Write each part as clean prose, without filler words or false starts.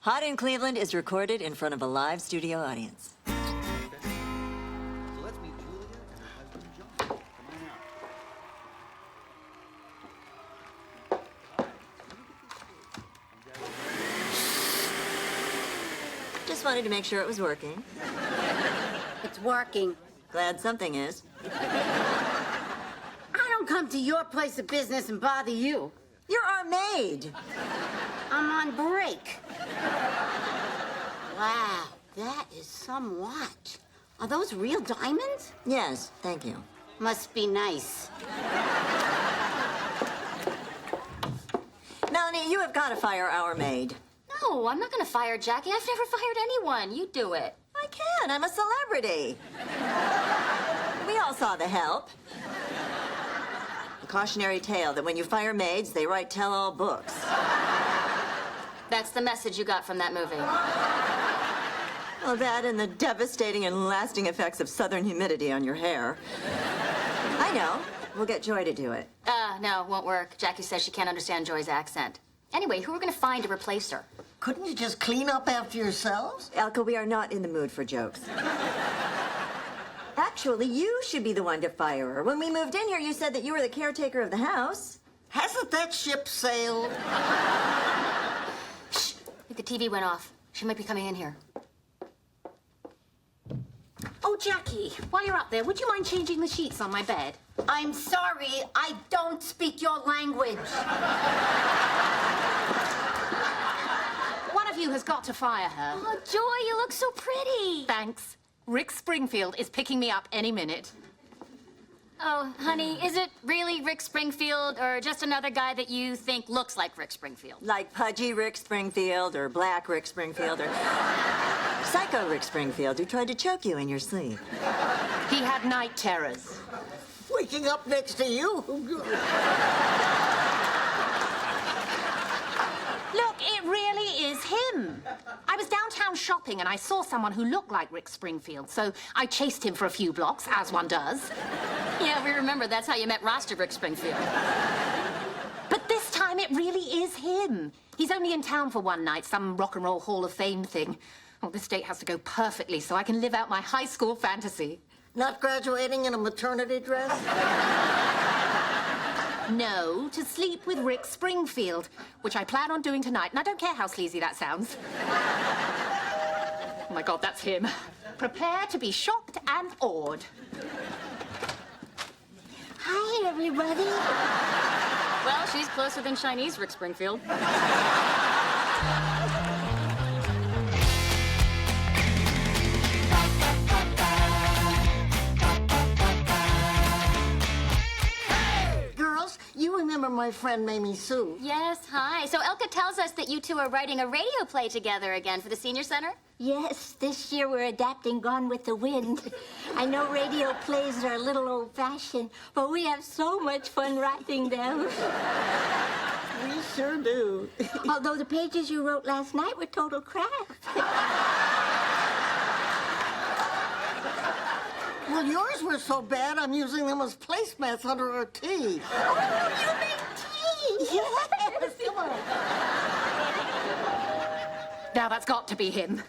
Hot in Cleveland is recorded in front of a live studio audience. So let's meet Julia and her husband John. Come on out. Just wanted to make sure it was working. It's working. Glad something is. I don't come to your place of business and bother you. You're our maid. I'm on break. Wow, that is some watch. Are those real diamonds? Yes, thank you. Must be nice. Melanie, you have got to fire our maid. No, I'm not gonna fire Jackie. I've never fired anyone. You do it. I can. I'm a celebrity. We all saw The Help. The cautionary tale that when you fire maids, they write tell-all books. That's the message you got from that movie. Well, that and the devastating and lasting effects of southern humidity on your hair. I know. We'll get Joy to do it. No, won't work. Jackie says she can't understand Joy's accent. Anyway, who are we gonna find to replace her? Couldn't you just clean up after yourselves? Elka, we are not in the mood for jokes. Actually, you should be the one to fire her. When we moved in here, you said that you were the caretaker of the house. Hasn't that ship sailed? Shh! I think the TV went off. She might be coming in here. Oh, Jackie, while you're up there, would you mind changing the sheets on my bed? I'm sorry, I don't speak your language. One of you has got to fire her. Oh, Joy, you look so pretty. Thanks. Rick Springfield is picking me up any minute. Oh, honey, is it really Rick Springfield or just another guy that you think looks like Rick Springfield? Like pudgy Rick Springfield or black Rick Springfield or psycho Rick Springfield who tried to choke you in your sleep. He had night terrors. Waking up next to you? Look, it really is him. I was downtown shopping and I saw someone who looked like Rick Springfield, so I chased him for a few blocks, as one does. Yeah, we remember that's how you met Roster Rick Springfield. But this time it really is him. He's only in town for one night, some rock and roll Hall of Fame thing. Oh, this date has to go perfectly so I can live out my high school fantasy. Not graduating in a maternity dress? No, to sleep with Rick Springfield, which I plan on doing tonight, and I don't care how sleazy that sounds. Oh my God, that's him. Prepare to be shocked and awed. Hi, everybody. Well, she's closer than Chinese Rick Springfield. You remember my friend Mamie Sue? Yes, hi. So Elka tells us that you two are writing a radio play together again for the senior center? Yes, this year we're adapting Gone with the Wind. I know radio plays are a little old-fashioned, but we have so much fun writing them. We sure do. Although the pages you wrote last night were total crap. Well, yours were so bad, I'm using them as placemats under our tea. Oh, you make tea! Yes, come on. Now that's got to be him.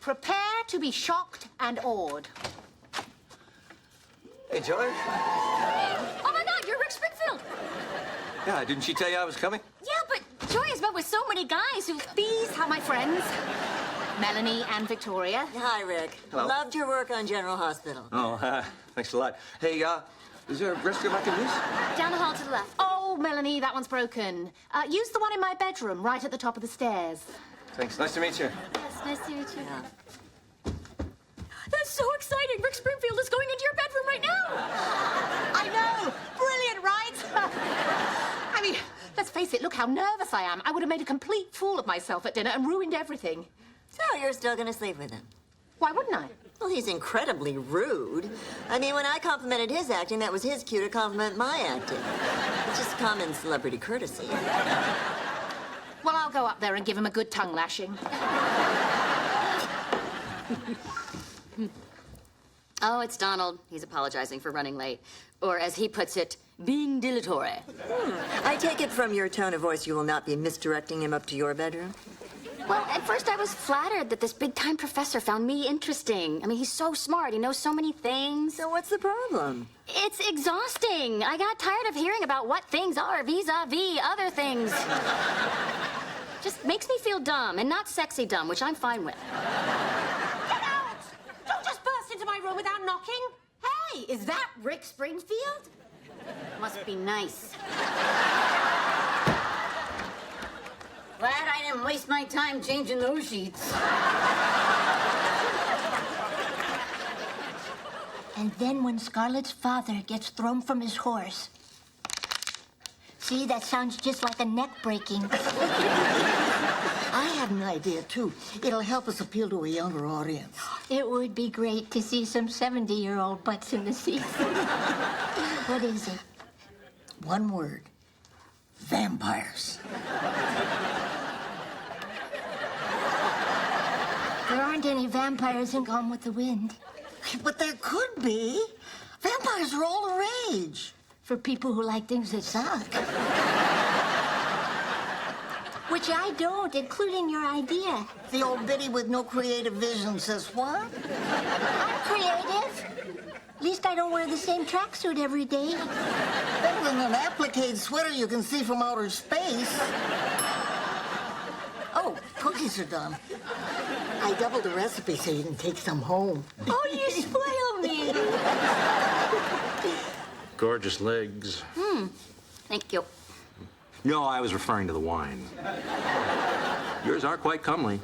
Prepare to be shocked and awed. Hey, Joy. Oh my God, you're Rick Springfield. Yeah, didn't she tell you I was coming? Yeah, but Joy has met with so many guys who... These are my friends, Melanie and Victoria. Hi, Rick. Hello. Loved your work on General Hospital. Oh, thanks a lot. Hey, is there a restroom I can use? Down the hall to the left. Oh, Melanie, that one's broken. Use the one in my bedroom, right at the top of the stairs. Thanks. Nice to meet you. Yes, nice to meet you. Yeah. That's so exciting. Rick Springfield is going into your bedroom right now. I know! Brilliant, right? I mean, let's face it, look how nervous I am. I would have made a complete fool of myself at dinner and ruined everything. So you're still going to sleep with him? Why wouldn't I? Well, he's incredibly rude. I mean, when I complimented his acting, that was his cue to compliment my acting. It's just common celebrity courtesy. Well, I'll go up there and give him a good tongue lashing. Oh, it's Donald. He's apologizing for running late. Or, as he puts it, being dilatory. I take it from your tone of voice you will not be misdirecting him up to your bedroom? Well, at first I was flattered that this big-time professor found me interesting. I mean, he's so smart. He knows so many things. So what's the problem? It's exhausting. I got tired of hearing about what things are vis-a-vis other things. Just makes me feel dumb, and not sexy dumb, which I'm fine with. Get out! Don't just burst into my room without knocking. Hey, is that Rick Springfield? Must be nice. Glad I didn't waste my time changing those sheets. And then when Scarlett's father gets thrown from his horse. See, that sounds just like a neck breaking. I had an idea, too. It'll help us appeal to a younger audience. It would be great to see some 70-year-old butts in the seats. What is it? One word. Vampires. There aren't any vampires in Gone with the Wind. But there could be. Vampires are all the rage. For people who like things that suck. Which I don't, including your idea. The old biddy with no creative vision says what? I'm creative. At least I don't wear the same tracksuit every day. Better than an applique sweater you can see from outer space. Oh, cookies are done. I doubled the recipe so you can take some home. Oh, you spoil me. Gorgeous legs. Thank you. No, I was referring to the wine. Yours are quite comely.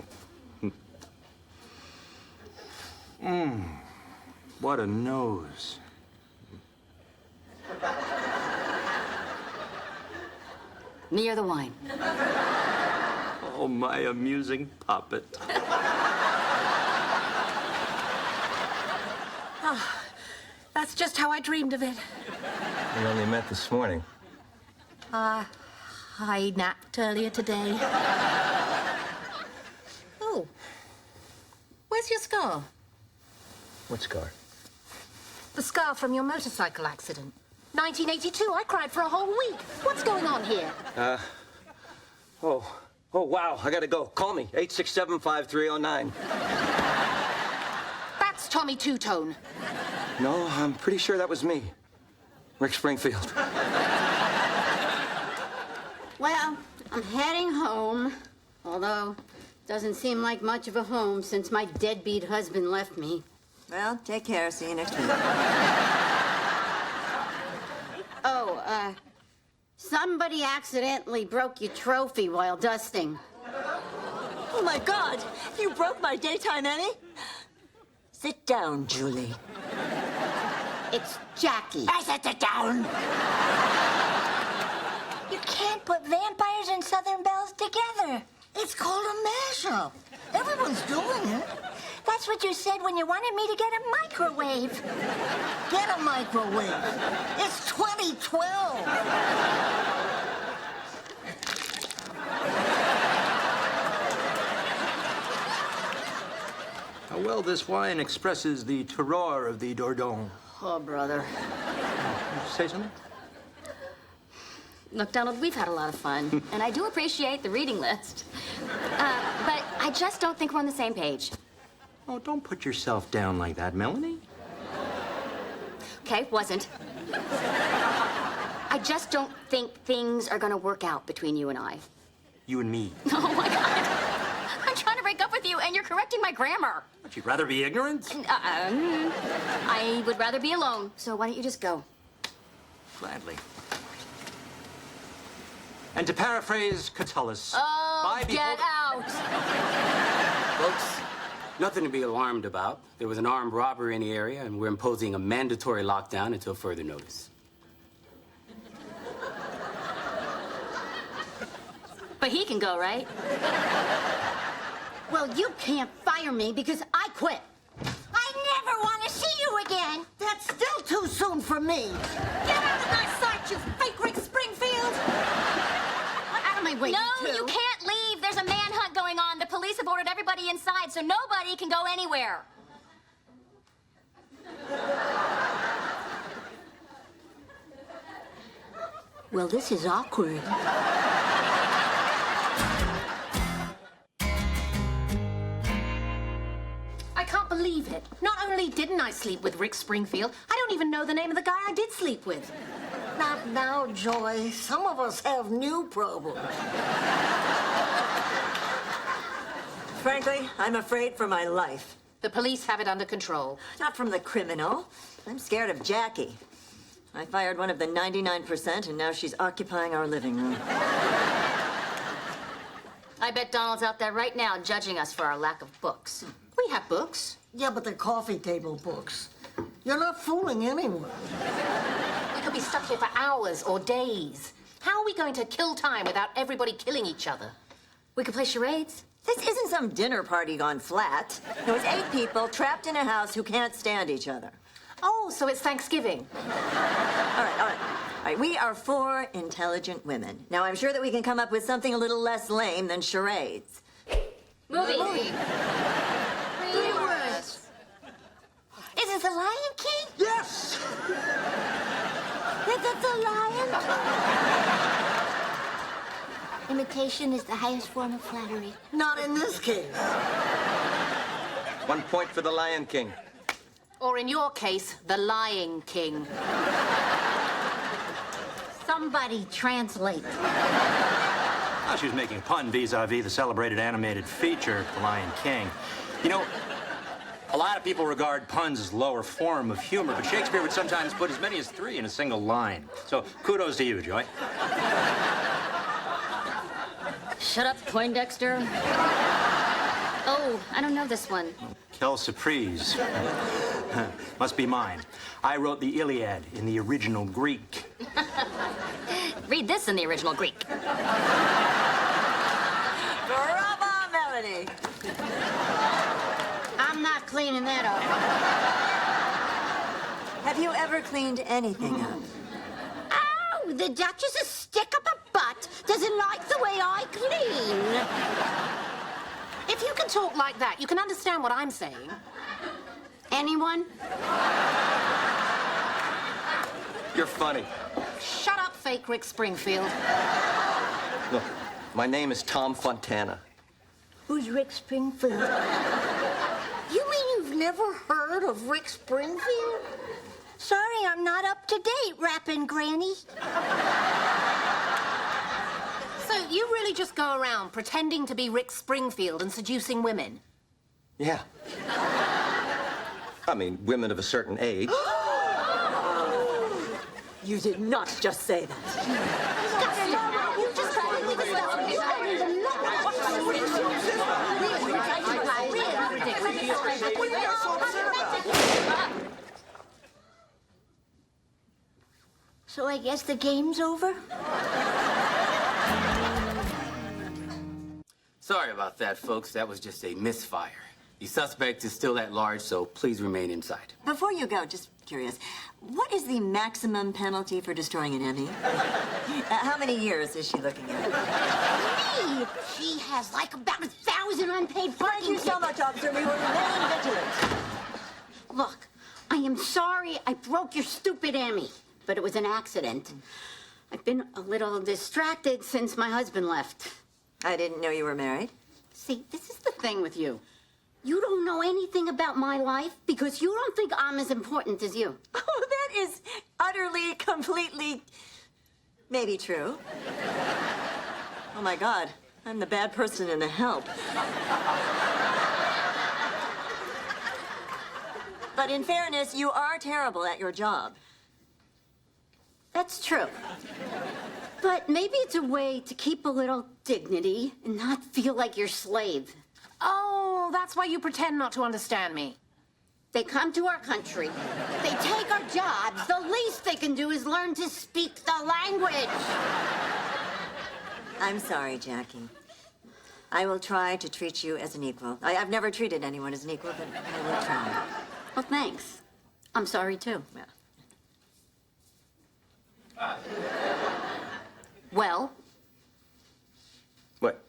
What a nose. Me or the wine? Oh, my amusing puppet. That's just how I dreamed of it. We only met this morning. I napped earlier today. Oh. Where's your scar? What scar? The scar from your motorcycle accident. 1982, I cried for a whole week. What's going on here? Oh, wow, I gotta go. Call me, 867-5309. That's Tommy Two-Tone. No, I'm pretty sure that was me. Rick Springfield. Well, I'm heading home. Although, doesn't seem like much of a home since my deadbeat husband left me. Well, take care. See you next week. Oh, somebody accidentally broke your trophy while dusting. Oh, my God. You broke my daytime Emmy? Sit down, Julie. It's Jackie. I said sit down. You can't put vampires and Southern Bells together. It's called a mashup. Everyone's doing it. That's what you said when you wanted me to get a microwave. Get a microwave. It's 2012. How well this wine expresses the terroir of the Dordogne. Oh, brother. Say something? Look, Donald, we've had a lot of fun, and I do appreciate the reading list. But I just don't think we're on the same page. Oh, don't put yourself down like that, Melanie. Okay, wasn't. I just don't think things are gonna work out between you and I. You and me. Oh, my God. I'm trying to break up with you, and you're correcting my grammar. Would you rather be ignorant? I would rather be alone, so why don't you just go? Gladly. And to paraphrase Catullus, Oh, get out! Folks, nothing to be alarmed about. There was an armed robbery in the area, and we're imposing a mandatory lockdown until further notice. But he can go, right? Well, you can't fire me because I quit. I never want to see you again. That's still too soon for me. Get out of my sight, you fake Rick Springfield! Out of my way, No, you two. you can't leave. There's a manhunt going on. The police have ordered everybody inside, so nobody can go anywhere. Well, this is awkward. believe it. Not only didn't I sleep with Rick Springfield, I don't even know the name of the guy I did sleep with. Not now, Joy. Some of us have new problems. Frankly, I'm afraid for my life. The police have it under control. Not from the criminal. I'm scared of Jackie. I fired one of the 99%, and now she's occupying our living room. I bet Donald's out there right now judging us for our lack of books. We have books. Yeah, but they're coffee table books. You're not fooling anyone. We could be stuck here for hours or days. How are we going to kill time without everybody killing each other? We could play charades. This isn't some dinner party gone flat. No, it's 8 people trapped in a house who can't stand each other. Oh, so it's Thanksgiving. All right. We are 4 intelligent women. Now, I'm sure that we can come up with something a little less lame than charades. Movie. 3 words. Is it the Lion King? Yes! Is it the lion? Imitation is the highest form of flattery. Not in this case. 1 point for the Lion King. Or in your case, the Lying King. Somebody translate. Oh, she was making a pun vis-a-vis the celebrated animated feature, The Lion King. You know, a lot of people regard puns as lower form of humor, but Shakespeare would sometimes put as many as 3 in a single line. So kudos to you, Joy. Shut up, Poindexter. Oh, I don't know this one. Quelle surprise. Must be mine. I wrote the Iliad in the original Greek. Read this in the original Greek. Bravo, Melanie. I'm not cleaning that up. Have you ever cleaned anything up? Oh, the Duchess's stick-up-a butt doesn't like the way I clean. If you can talk like that, you can understand what I'm saying. Anyone? You're funny. Shut up, fake Rick Springfield. Look, my name is Tom Fontana. Who's Rick Springfield? You mean you've never heard of Rick Springfield? Sorry, I'm not up to date, rapping granny. So you really just go around pretending to be Rick Springfield and seducing women? Yeah. I mean, women of a certain age. You did not just say that. You just So I guess the game's over? Sorry about that, folks. That was just a misfire. The suspect is still at large, so please remain inside. Before you go, just curious, what is the maximum penalty for destroying an Emmy? How many years is she looking at? Me! She has like about 1,000 unpaid parking Thank you so much, officer. We will remain vigilant. Look, I am sorry I broke your stupid Emmy, but it was an accident. I've been a little distracted since my husband left. I didn't know you were married. See, this is the thing with you. You don't know anything about my life because you don't think I'm as important as you. Oh, that is utterly, completely, maybe true. Oh, my God. I'm the bad person in the help. But in fairness, you are terrible at your job. That's true. But maybe it's a way to keep a little dignity and not feel like your slave. Oh, that's why you pretend not to understand me. They come to our country. They take our jobs. The least they can do is learn to speak the language. I'm sorry, Jackie. I will try to treat you as an equal. I've never treated anyone as an equal, but I will try. Well, thanks. I'm sorry, too. Well, Well, What?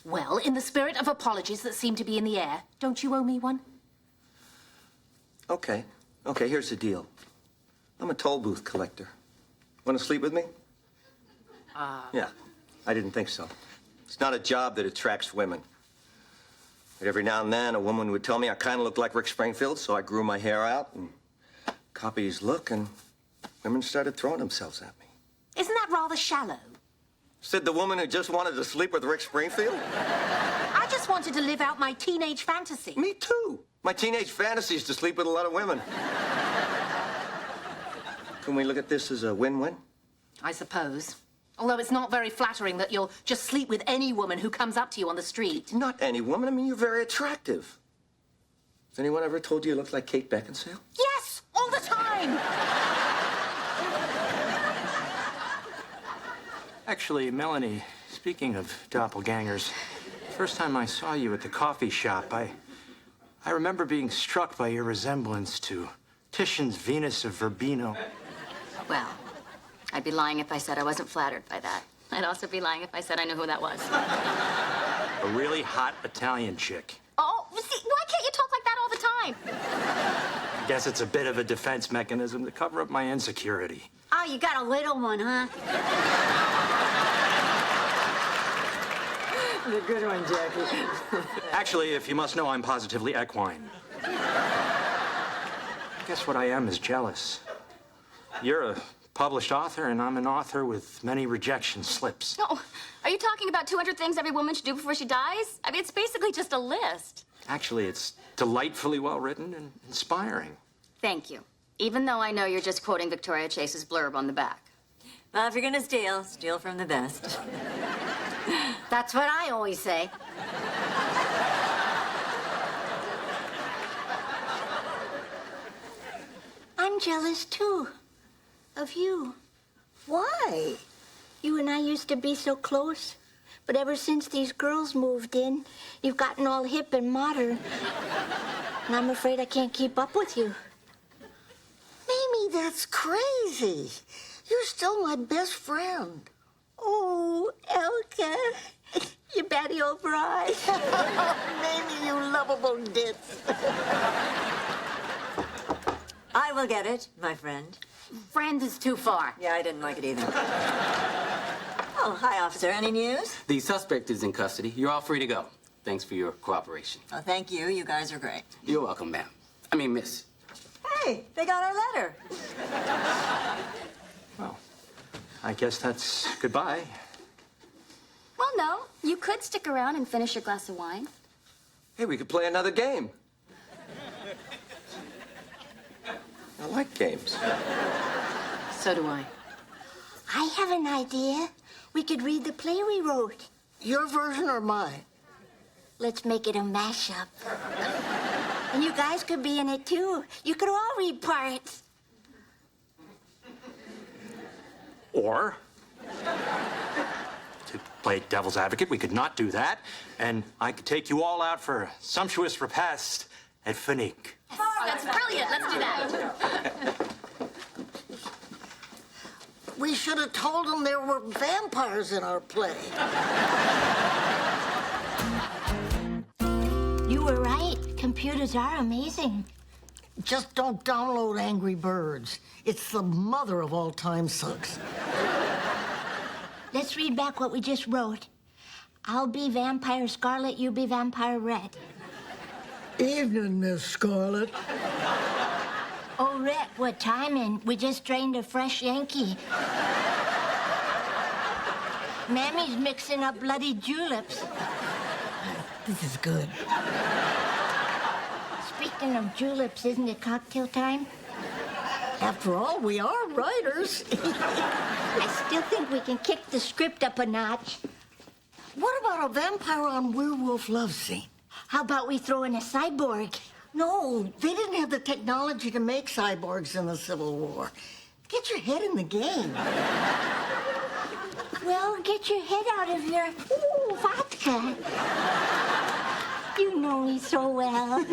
well, in the spirit of apologies that seem to be in the air, don't you owe me one? Okay. Okay, here's the deal. I'm a toll booth collector. Want to sleep with me? Yeah, I didn't think so. It's not a job that attracts women. But every now and then, a woman would tell me I kind of looked like Rick Springfield, so I grew my hair out and copied his look, and women started throwing themselves at me. Isn't that rather shallow? Said the woman who just wanted to sleep with Rick Springfield? I just wanted to live out my teenage fantasy. Me too. My teenage fantasy is to sleep with a lot of women. Can we look at this as a win-win? I suppose. Although it's not very flattering that you'll just sleep with any woman who comes up to you on the street. Not any woman. I mean, you're very attractive. Has anyone ever told you you look like Kate Beckinsale? Yes, all the time. Actually, Melanie, speaking of doppelgangers, first time I saw you at the coffee shop, I remember being struck by your resemblance to Titian's Venus of Verbino. Well, I'd be lying if I said I wasn't flattered by that. I'd also be lying if I said I knew who that was. A really hot Italian chick. Oh, see, why can't you talk like that all the time? I guess it's a bit of a defense mechanism to cover up my insecurity. Oh, you got a little one, huh? The good one, Jackie. Actually, if you must know, I'm positively equine. Guess what I am is jealous. You're a published author, and I'm an author with many rejection slips. No, are you talking about 200 things every woman should do before she dies? I mean, it's basically just a list. Actually, it's delightfully well written and inspiring. Thank you. Even though I know you're just quoting Victoria Chase's blurb on the back. Well, if you're gonna steal, steal from the best. That's what I always say. I'm jealous, too. Of you. Why? You and I used to be so close. But ever since these girls moved in, you've gotten all hip and modern. And I'm afraid I can't keep up with you. Mimi, that's crazy. You're still my best friend. Oh, Elka. You batty old bride. Mimi, you lovable ditz. I will get it, my friend. Friend is too far. Yeah, I didn't like it either. Oh, hi, officer. Any news? The suspect is in custody. You're all free to go. Thanks for your cooperation. Oh, thank you. You guys are great. You're welcome, ma'am. I mean, miss. Hey, they got our letter. Well, I guess that's goodbye. Well, no. You could stick around and finish your glass of wine. Hey, we could play another game. I like games. So do I. I have an idea. We could read the play we wrote. Your version or mine? Let's make it a mashup. And you guys could be in it, too. You could all read parts. Or, to play devil's advocate, we could not do that, and I could take you all out for a sumptuous repast at Finique. Oh, that's brilliant. Let's do that. We should have told them there were vampires in our play. You were right. Computers are amazing. Just don't download Angry Birds. It's the mother of all time sucks. Let's read back what we just wrote. I'll be Vampire Scarlet, you be Vampire Red. Evening, Miss Scarlet. Oh, Rick, what timing. We just drained a fresh Yankee. Mammy's mixing up bloody juleps. This is good. Speaking of juleps, isn't it cocktail time? After all, we are writers. I still think we can kick the script up a notch. What about a vampire on werewolf love scene? How about we throw in a cyborg? No, they didn't have the technology to make cyborgs in the Civil War. Get your head in the game. Well, get your head out of your vodka. You know me so well.